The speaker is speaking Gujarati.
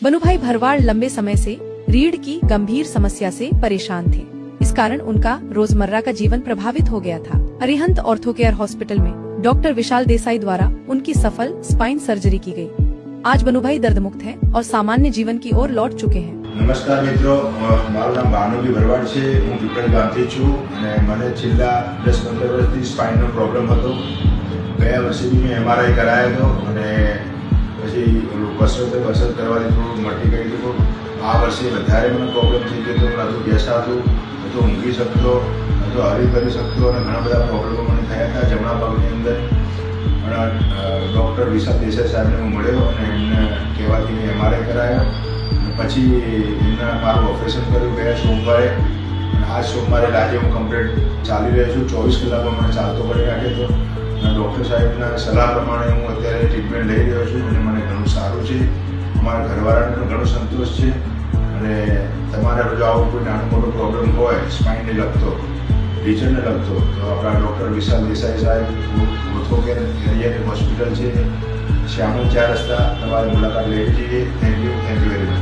बनुभाई भरवाड़ लंबे समय से रीढ़ की गंभीर समस्या से परेशान थे। इस कारण उनका रोजमर्रा का जीवन प्रभावित हो गया था। अरिहंत ऑर्थो केयर हॉस्पिटल में डॉक्टर विशाल देसाई द्वारा उनकी सफल स्पाइन सर्जरी की गई। आज बनुभाई दर्द मुक्त है और सामान्य जीवन की ओर लौट चुके हैं। नमस्कार मित्रों, मारू नाम भानुभाई भरवाड़ છે। હું પીપળજ ગામથી છું અને મને છેલ્લા 10-15 વર્ષથી સ્પાઇનનો પ્રોબ્લેમ હતો। ગયા વર્ષે બી મેં MRI કરાયો હતો અને પછી કસરત કરવાથી થોડું મટી ગયું હતું। આ વર્ષે વધારે મને પ્રોબ્લેમ થઈ ગયો હતો। નહોતું બેસાતું, નહોતું ઊંઘી શકતો, નહોતું હરી કરી શકતો અને ઘણા બધા પ્રોબ્લેમો મને થયા હતા જમણા પગની અંદર। ડૉક્ટર વિશાલ દેસાઈ સાહેબને હું મળ્યો અને એમને કહેવાથી મેં MRI કરાયો। પછી એમને મારું ઓપરેશન કર્યું ગયા સોમવારે અને આ સોમવારે આજે હું કમ્પ્લીટ ચાલી રહ્યો છું। 24 કલાકમાં મને ચાલતો કરી નાખ્યો હતો અને ડૉક્ટર સાહેબના સલાહ પ્રમાણે હું અત્યારે ટ્રીટમેન્ટ લઈ રહ્યો છું અને મને ઘણું સારું છે। અમારા ઘરવાળાને પણ ઘણો સંતોષ છે અને તમારે જો આવો કોઈ નાનો મોટો પ્રોબ્લેમ હોય સ્પાઇનને લગતો, રિજનને લગતો, તો આપણા ડૉક્ટર વિશાલ દેસાઈ સાહેબ ઓર્થો કેર એરિયાની હોસ્પિટલ છે, શ્યામલ 4 રસ્તા, તમારી મુલાકાત લેવી જોઈએ। Thank you very much.